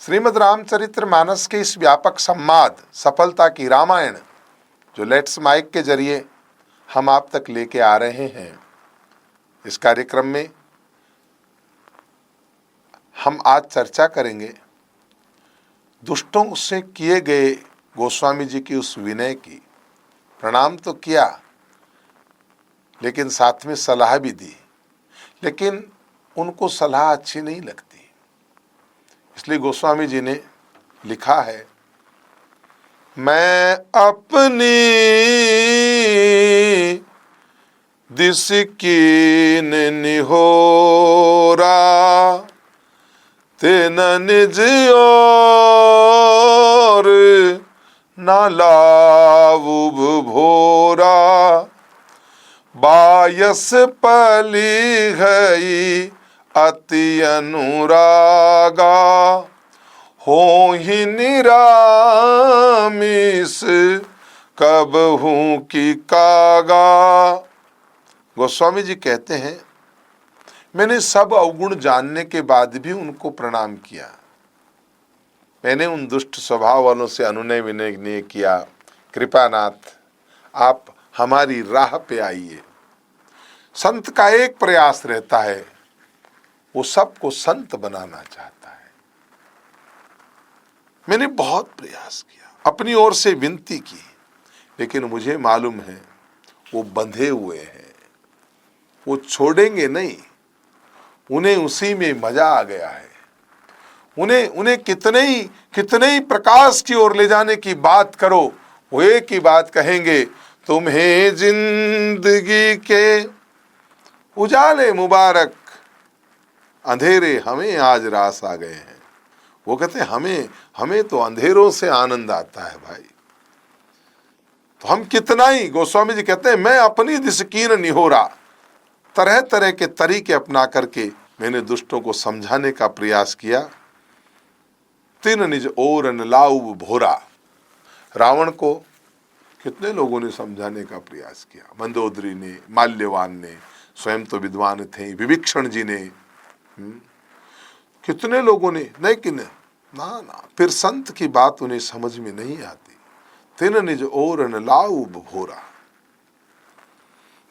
श्रीमद् रामचरित्र मानस के इस व्यापक संवाद सफलता की रामायण जो लेट्स माइक के जरिए हम आप तक लेके आ रहे हैं, इस कार्यक्रम में हम आज चर्चा करेंगे दुष्टों से किए गए गोस्वामी जी की उस विनय की। प्रणाम तो किया, लेकिन साथ में सलाह भी दी, लेकिन उनको सलाह अच्छी नहीं लगती। इसलिए गोस्वामी जी ने लिखा है, मैं अपनी दिस कीन निहोरा तेन निज और न लाउब भोरा बायस पली गई अति अनुरागा हो ही निरामिस कब हूँ की कागा। गोस्वामी जी कहते हैं, मैंने सब अवगुण जानने के बाद भी उनको प्रणाम किया। मैंने उन दुष्ट स्वभाव वालों से अनुनय विनय नहीं किया। कृपानाथ, आप हमारी राह पे आइए। संत का एक प्रयास रहता है, वो सबको संत बनाना चाहता है। मैंने बहुत प्रयास किया, अपनी ओर से विनती की, लेकिन मुझे मालूम है वो बंधे हुए हैं, वो छोड़ेंगे नहीं। उन्हें उसी में मजा आ गया है। उन्हें कितने ही प्रकाश की ओर ले जाने की बात करो, वो एक ही बात कहेंगे, तुम्हें जिंदगी के उजाले मुबारक, अंधेरे हमें आज रास आ गए हैं। वो कहते हैं, हमें तो अंधेरों से आनंद आता है भाई। तो हम कितना ही, गोस्वामी जी कहते हैं, मैं अपनी दिसकीन निहोरा, तरह तरह के तरीके अपना करके मैंने दुष्टों को समझाने का प्रयास किया। तीन निज और न लाउब भोरा, रावण को कितने लोगों ने समझाने का प्रयास किया। मंदोदरी ने, माल्यवान ने, स्वयं तो विद्वान थे, विभीषण जी ने, कितने लोगों ने, लेकिन ना, फिर संत की बात उन्हें समझ में नहीं आती। तीन निज और न लाउब भोरा,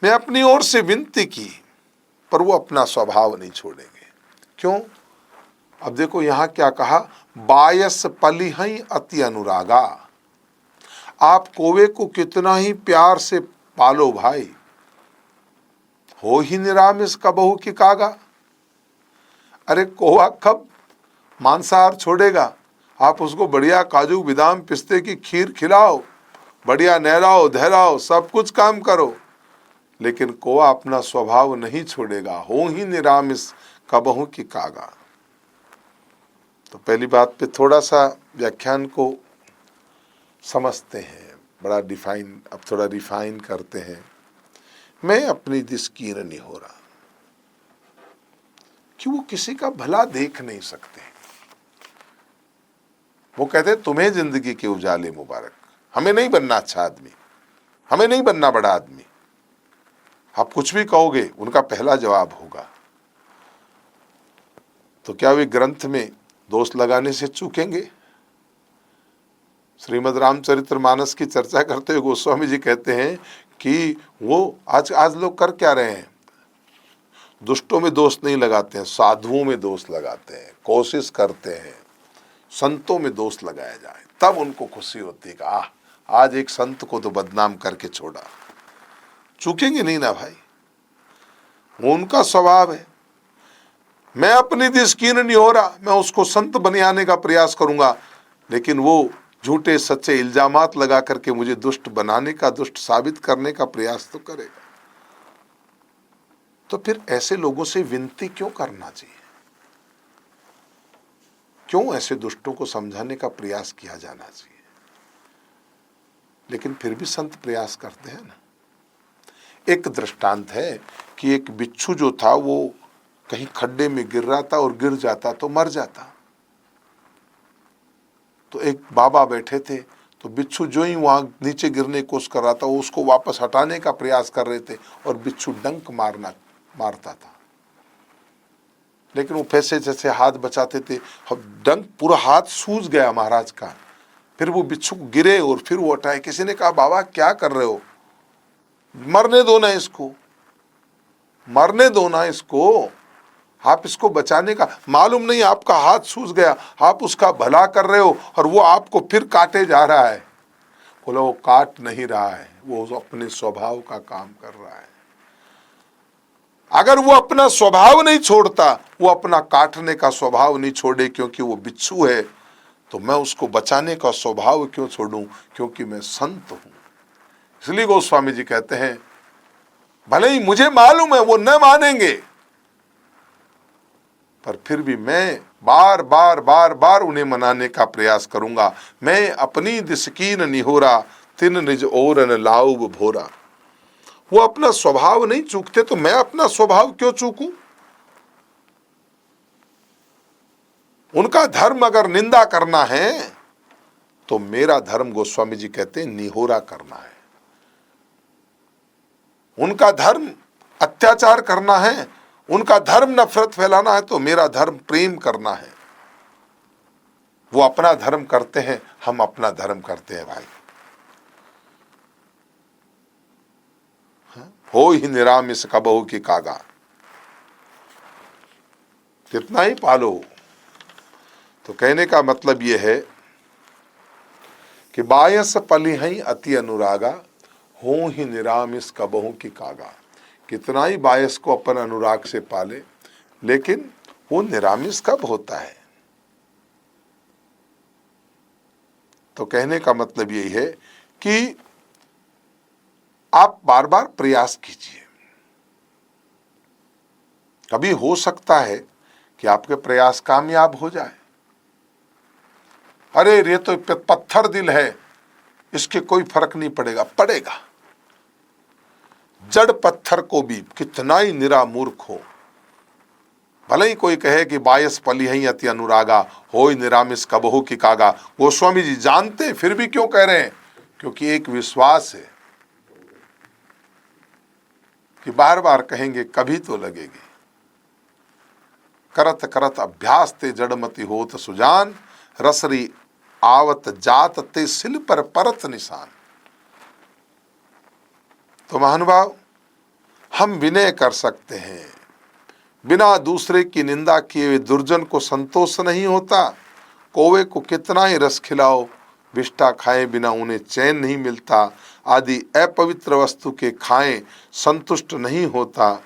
मैं अपनी ओर से विनती की, पर वो अपना स्वभाव नहीं छोड़ेंगे। क्यों? अब देखो यहां क्या कहा, बायस पलिहई अति अनुरागा। आप कोवे को कितना ही प्यार से पालो भाई, हो ही निरामिस कबहू की कागा। अरे कौवा कब मांसाहार छोड़ेगा? आप उसको बढ़िया काजू बादाम पिस्ते की खीर खिलाओ, बढ़िया नहलाओ धहलाओ, सब कुछ काम करो, लेकिन कौवा अपना स्वभाव नहीं छोड़ेगा। हो ही निरामिस कबहू की कागा। तो पहली बात पे थोड़ा सा व्याख्यान को समझते हैं, बड़ा डिफाइन, अब थोड़ा रिफाइन करते हैं। मैं अपनी दिसकीन नहीं हो रहा कि वो किसी का भला देख नहीं सकते। वो कहते तुम्हें जिंदगी के उजाले मुबारक, हमें नहीं बनना अच्छा आदमी, हमें नहीं बनना बड़ा आदमी। आप कुछ भी कहोगे, उनका पहला जवाब होगा, तो क्या वे ग्रंथ में दोष लगाने से चूकेंगे? श्रीमद् रामचरित्र मानस की चर्चा करते हुए गोस्वामी जी कहते हैं कि वो आज लोग कर क्या रहे हैं, दुष्टों में दोष नहीं लगाते हैं, साधुओं में दोष लगाते हैं, कोशिश करते हैं संतों में दोष लगाया जाए, तब उनको खुशी होती है कि आज एक संत को तो बदनाम करके छोड़ा। चूकेंगे नहीं ना भाई, वो उनका स्वभाव है। मैं अपनी दिसकीन नहीं हो रहा, मैं उसको संत बनाने का प्रयास करूंगा, लेकिन वो झूठे सच्चे इल्जामात लगा करके मुझे दुष्ट बनाने का, दुष्ट साबित करने का प्रयास तो करेगा। तो फिर ऐसे लोगों से विनती क्यों करना चाहिए? क्यों ऐसे दुष्टों को समझाने का प्रयास किया जाना चाहिए? लेकिन फिर भी संत प्रयास करते हैं ना। एक दृष्टांत है कि एक बिच्छू जो था वो कहीं खड्डे में गिर रहा था और गिर जाता तो मर जाता। तो एक बाबा बैठे थे, तो बिच्छू जो ही वहां नीचे गिरने की कोशिश कर रहा था, वो उसको वापस हटाने का प्रयास कर रहे थे और बिच्छू डंक मारता था। लेकिन वो पैसे जैसे हाथ बचाते थे, डंक पूरा हाथ सूज गया महाराज का। फिर वो बिच्छू गिरे और फिर वो हटाए। किसी ने कहा बाबा क्या कर रहे हो, मरने दो ना इसको, मरने दो ना इसको, आप इसको बचाने का मालूम नहीं, आपका हाथ सूज गया, आप उसका भला कर रहे हो और वो आपको फिर काटे जा रहा है। बोला वो काट नहीं रहा है, वो अपने स्वभाव का काम कर रहा है। अगर वो अपना स्वभाव नहीं छोड़ता, वो अपना काटने का स्वभाव नहीं छोड़े क्योंकि वो बिच्छू है, तो मैं उसको बचाने का स्वभाव क्यों छोड़ूं, क्योंकि मैं संत हूं। इसलिए गोस्वामी जी कहते हैं भले ही मुझे मालूम है वो न मानेंगे, पर फिर भी मैं बार बार बार बार उन्हें मनाने का प्रयास करूंगा। मैं अपनी दिसकीन निहोरा, तिन निज ओरन लाऊब भोरा। वो अपना स्वभाव नहीं चूकते तो मैं अपना स्वभाव क्यों चूकूं। उनका धर्म अगर निंदा करना है तो मेरा धर्म गोस्वामी जी कहते हैं निहोरा करना है। उनका धर्म अत्याचार करना है, उनका धर्म नफरत फैलाना है, तो मेरा धर्म प्रेम करना है। वो अपना धर्म करते हैं, हम अपना धर्म करते हैं भाई। हो ही निरामिस कबहू की कागा, कितना ही पालो। तो कहने का मतलब यह है कि बायस पली हई अति अनुरागा, हो ही निरामिस कबहू की कागा। कितना ही बायस को अपन अनुराग से पाले, लेकिन वो निरामिस कब होता है। तो कहने का मतलब यही है कि आप बार बार प्रयास कीजिए। कभी हो सकता है कि आपके प्रयास कामयाब हो जाए। अरे ये तो पत्थर दिल है, इसके कोई फर्क नहीं पड़ेगा। पड़ेगा। जड़ पत्थर को भी कितना ही निरा मूर्ख हो, भले ही कोई कहे कि बायस पली है अति अनुरागा, हो निरामिस कबहू की कागा। गोस्वामी जी जानते फिर भी क्यों कह रहे हैं, क्योंकि एक विश्वास है कि बार बार कहेंगे कभी तो लगेगी। करत करत अभ्यास ते जड़मति होत सुजान, रसरी आवत जात ते सिल पर परत निशान। तो महानुभाव, हम विनय कर सकते हैं। बिना दूसरे की निंदा किए हुए दुर्जन को संतोष नहीं होता। कौवे को कितना ही रस खिलाओ, विष्ठा खाए बिना उन्हें चैन नहीं मिलता। आदि अपवित्र वस्तु के खाएं संतुष्ट नहीं होता।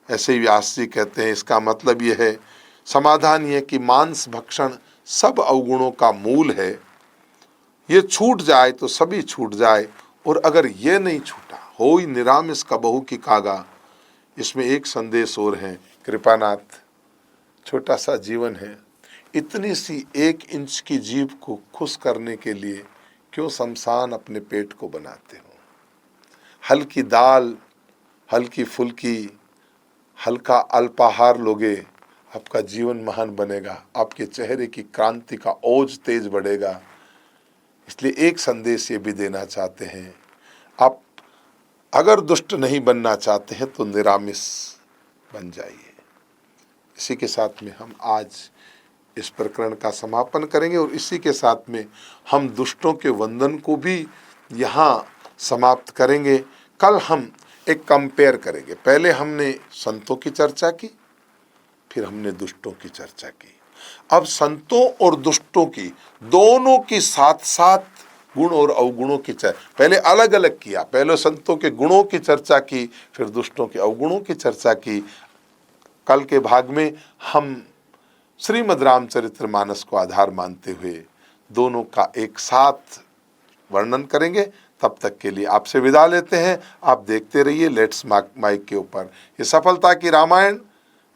ऐसे ही व्यास जी कहते हैं, इसका मतलब यह है, समाधान यह कि मांस भक्षण सब अवगुणों का मूल है। ये छूट जाए तो सभी छूट जाए, और अगर ये नहीं छूटा, हो निरामिस कबहू की कागा। इसमें एक संदेश और है, कृपानाथ, छोटा सा जीवन है, इतनी सी 1 इंच की जीभ को खुश करने के लिए क्यों शमशान अपने पेट को बनाते हो। हल्की दाल, हल्की फुल्की, हल्का अल्पाहार लोगे, आपका जीवन महान बनेगा, आपके चेहरे की क्रांति का ओज तेज बढ़ेगा। इसलिए एक संदेश ये भी देना चाहते हैं, आप अगर दुष्ट नहीं बनना चाहते हैं तो निरामिस बन जाइए। इसी के साथ में हम आज इस प्रकरण का समापन करेंगे, और इसी के साथ में हम दुष्टों के वंदन को भी यहाँ समाप्त करेंगे। कल हम एक कंपेयर करेंगे। पहले हमने संतों की चर्चा की, फिर हमने दुष्टों की चर्चा की। अब संतों और दुष्टों की दोनों की साथ साथ गुण और अवगुणों की चर्चा, पहले अलग अलग किया। पहले संतों के गुणों की चर्चा की, फिर दुष्टों के अवगुणों की चर्चा की। कल के भाग में हम श्रीमद् रामचरितमानस को आधार मानते हुए दोनों का एक साथ वर्णन करेंगे। तब तक के लिए आपसे विदा लेते हैं। आप देखते रहिए लेट्स माइक के ऊपर ये सफलता की रामायण।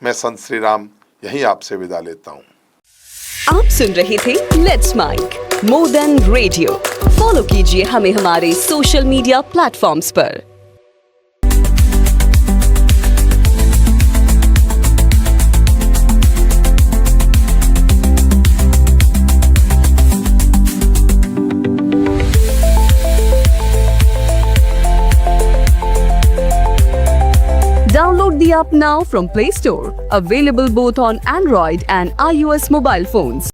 मैं संत श्री राम यहीं आपसे विदा लेता हूँ। आप सुन रहे थे let's mike more than radio. Follow कीजिए हमें हमारे सोशल मीडिया प्लेटफॉर्म्स पर। the app now from Play Store. Available both on Android and iOS mobile phones.